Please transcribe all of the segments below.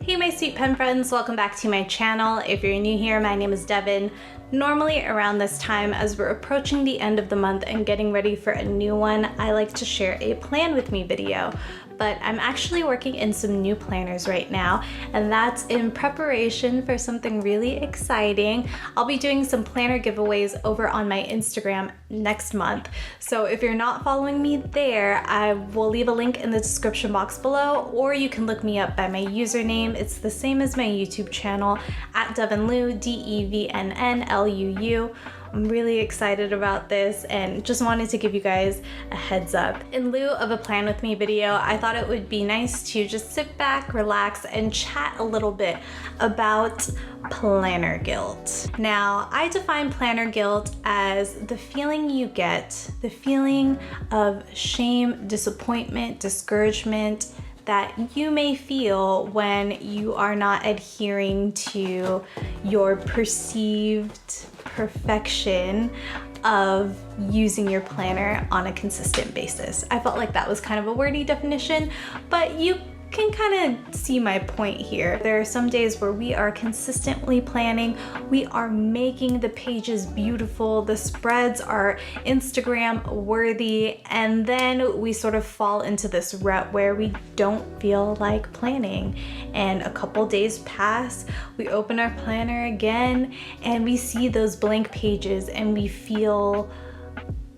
Hey my sweet pen friends, welcome back to my channel. If you're new here, my name is Devin. Normally around this time, as we're approaching the end of the month and getting ready for a new one, I like to share a plan with me video. But I'm actually working in some new planners right now, and that's in preparation for something really exciting. I'll be doing some planner giveaways over on my Instagram next month. So if you're not following me there, I will leave a link in the description box below, or you can look me up by my username. It's the same as my YouTube channel, at Devin Lou, DEVNNLUU. I'm really excited about this and just wanted to give you guys a heads up. In lieu of a plan with me video, I thought it would be nice to just sit back, relax, and chat a little bit about planner guilt. Now, I define planner guilt as the feeling you get, the feeling of shame, disappointment, discouragement, that you may feel when you are not adhering to your perceived perfection of using your planner on a consistent basis. I felt like that was kind of a wordy definition, but you can kind of see my point here. There are some days where we are consistently planning, we are making the pages beautiful, the spreads are Instagram worthy, and then we sort of fall into this rut where we don't feel like planning. And a couple days pass, we open our planner again, and we see those blank pages and we feel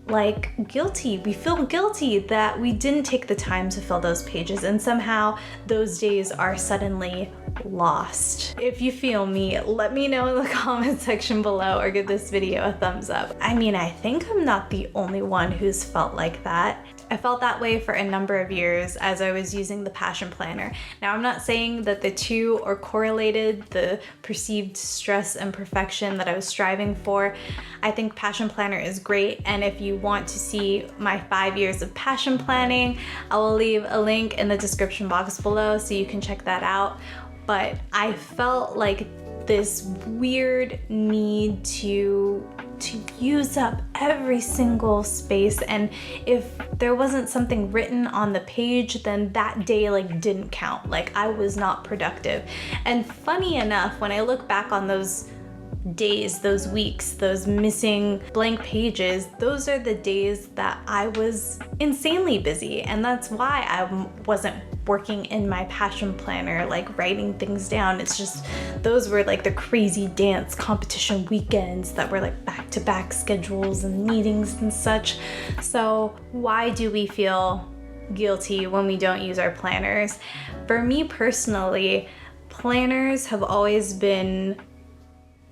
like guilty. We feel guilty that we didn't take the time to fill those pages, and somehow those days are suddenly lost. If you feel me, let me know in the comment section below or give this video a thumbs up. I mean, I think I'm not the only one who's felt like that. I felt that way for a number of years as I was using the Passion Planner. Now, I'm not saying that the two are correlated, the perceived stress and perfection that I was striving for. I think Passion Planner is great, and if you want to see my 5 years of passion planning, I will leave a link in the description box below so you can check that out. But I felt like this weird need to use up every single space, and if there wasn't something written on the page, then that day didn't count. Like, I was not productive. And funny enough, when I look back on those days, those weeks, those missing blank pages, those are the days that I was insanely busy, and that's why I wasn't working in my passion planner, like writing things down. It's just, those were like the crazy dance competition weekends that were like back-to-back schedules and meetings and such. So why do we feel guilty when we don't use our planners? For me personally, planners have always been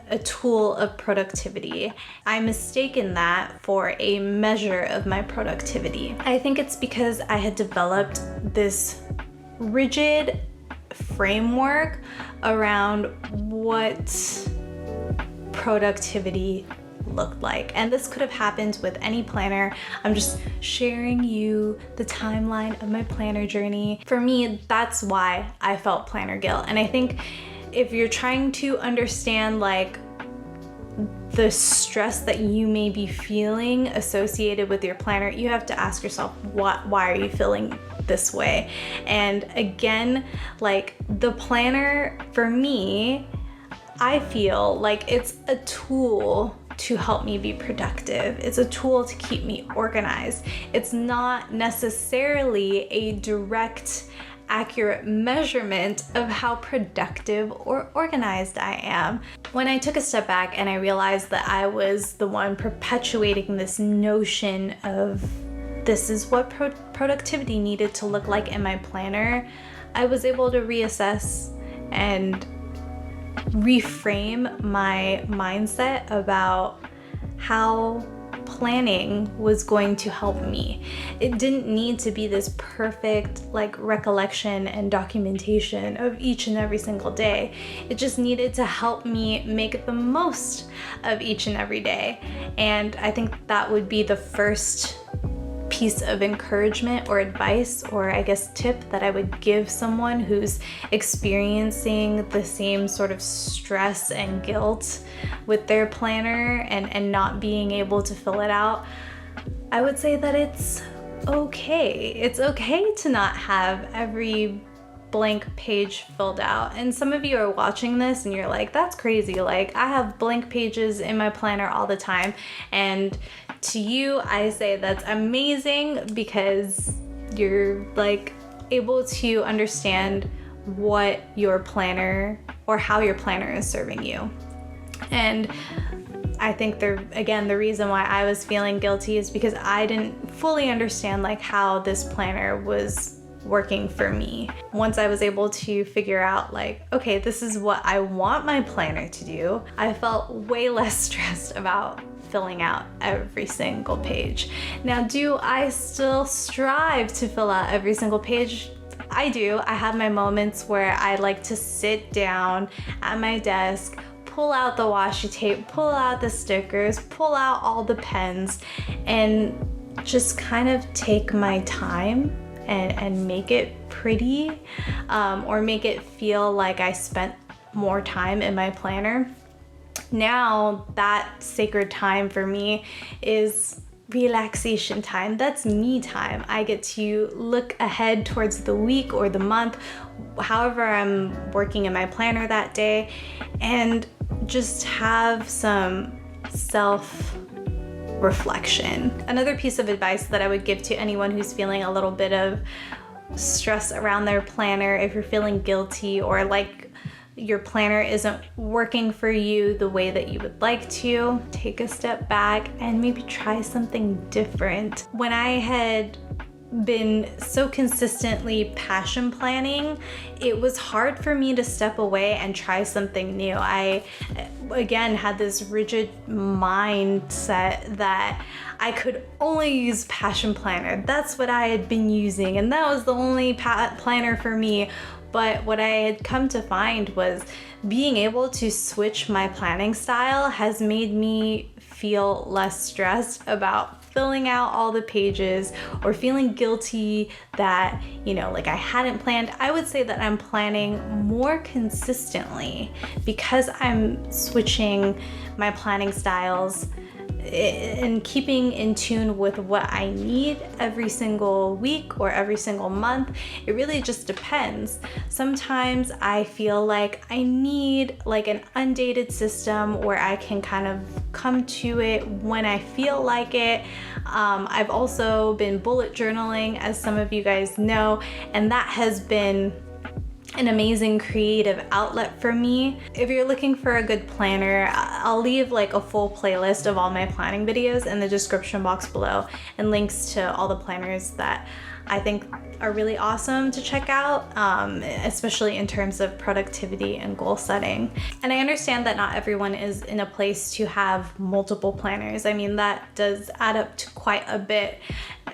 a tool of productivity. I mistaken that for a measure of my productivity. I think it's because I had developed this rigid framework around what productivity looked like. And this could have happened with any planner. I'm just sharing you the timeline of my planner journey. For me, that's why I felt planner guilt. And I think if you're trying to understand like the stress that you may be feeling associated with your planner, you have to ask yourself, why are you feeling this way? And again, like the planner, for me, I feel like it's a tool to help me be productive. It's a tool to keep me organized. It's not necessarily a direct, accurate measurement of how productive or organized I am. When I took a step back and I realized that I was the one perpetuating this notion of this is what productivity needed to look like in my planner, I was able to reassess and reframe my mindset about how planning was going to help me. It didn't need to be this perfect like recollection and documentation of each and every single day. It just needed to help me make the most of each and every day. And I think that would be the first piece of encouragement or advice, or I guess tip, that I would give someone who's experiencing the same sort of stress and guilt with their planner and not being able to fill it out. I would say that it's okay. It's okay to not have every blank page filled out. And some of you are watching this and you're like, that's crazy. Like, I have blank pages in my planner all the time. And to you, I say that's amazing because you're like able to understand what your planner or how your planner is serving you. And I think the reason why I was feeling guilty is because I didn't fully understand like how this planner was working for me. Once I was able to figure out like, okay, this is what I want my planner to do, I felt way less stressed about filling out every single page. Now, do I still strive to fill out every single page? I do. I have my moments where I like to sit down at my desk, pull out the washi tape, pull out the stickers, pull out all the pens, and just kind of take my time and make it pretty, or make it feel like I spent more time in my planner. Now that sacred time for me is relaxation time. That's me time. I get to look ahead towards the week or the month, however I'm working in my planner that day, and just have some self-reflection. Another piece of advice that I would give to anyone who's feeling a little bit of stress around their planner, if you're feeling guilty or like your planner isn't working for you the way that you would like to, take a step back and maybe try something different. When I had been so consistently passion planning, it was hard for me to step away and try something new. I, again, had this rigid mindset that I could only use passion planner. That's what I had been using, and that was the only planner for me. But what I had come to find was being able to switch my planning style has made me feel less stressed about filling out all the pages or feeling guilty that, you know, like I hadn't planned. I would say that I'm planning more consistently because I'm switching my planning styles and keeping in tune with what I need every single week or every single month. It really just depends. Sometimes I feel like I need like an undated system where I can kind of come to it when I feel like it. I've also been bullet journaling, as some of you guys know, and that has been an amazing creative outlet for me. If you're looking for a good planner, I'll leave like a full playlist of all my planning videos in the description box below, and links to all the planners that I think are really awesome to check out, especially in terms of productivity and goal setting. And I understand that not everyone is in a place to have multiple planners. I mean, that does add up to quite a bit.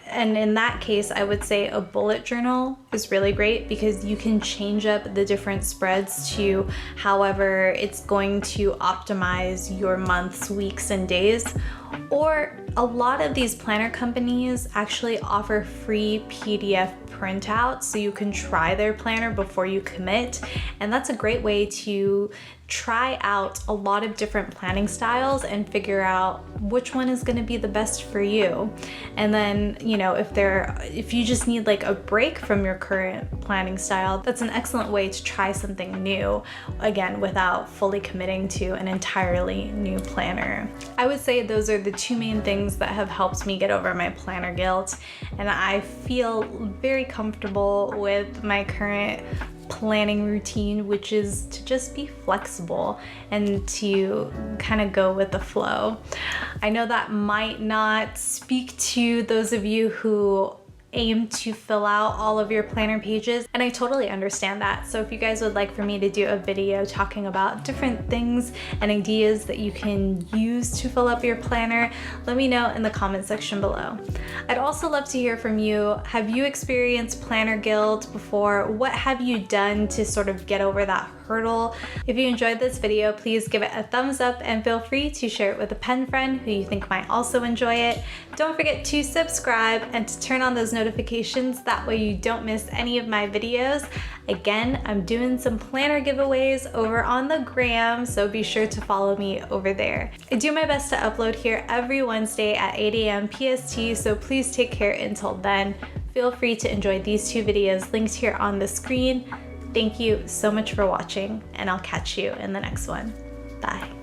And in that case, I would say a bullet journal is really great because you can change up the different spreads to however it's going to optimize your months, weeks, and days. Or a lot of these planner companies actually offer free PDF printouts so you can try their planner before you commit. And that's a great way to try out a lot of different planning styles and figure out which one is going to be the best for you. And then, you know, if you just need like a break from your current planning style, that's an excellent way to try something new, again, without fully committing to an entirely new planner. I would say those are the two main things that have helped me get over my planner guilt, and I feel very comfortable with my current planning routine, which is to just be flexible and to kind of go with the flow. I know that might not speak to those of you who aim to fill out all of your planner pages, and I totally understand that. So if you guys would like for me to do a video talking about different things and ideas that you can use to fill up your planner, let me know in the comment section below. I'd also love to hear from you. Have you experienced planner guilt before? What have you done to sort of get over that hurdle? If you enjoyed this video, please give it a thumbs up and feel free to share it with a pen friend who you think might also enjoy it. Don't forget to subscribe and to turn on those notifications, that way you don't miss any of my videos. Again, I'm doing some planner giveaways over on the gram, so be sure to follow me over there. I do my best to upload here every Wednesday at 8 a.m. PST, so please take care until then. Feel free to enjoy these two videos linked here on the screen. Thank you so much for watching, and I'll catch you in the next one. Bye.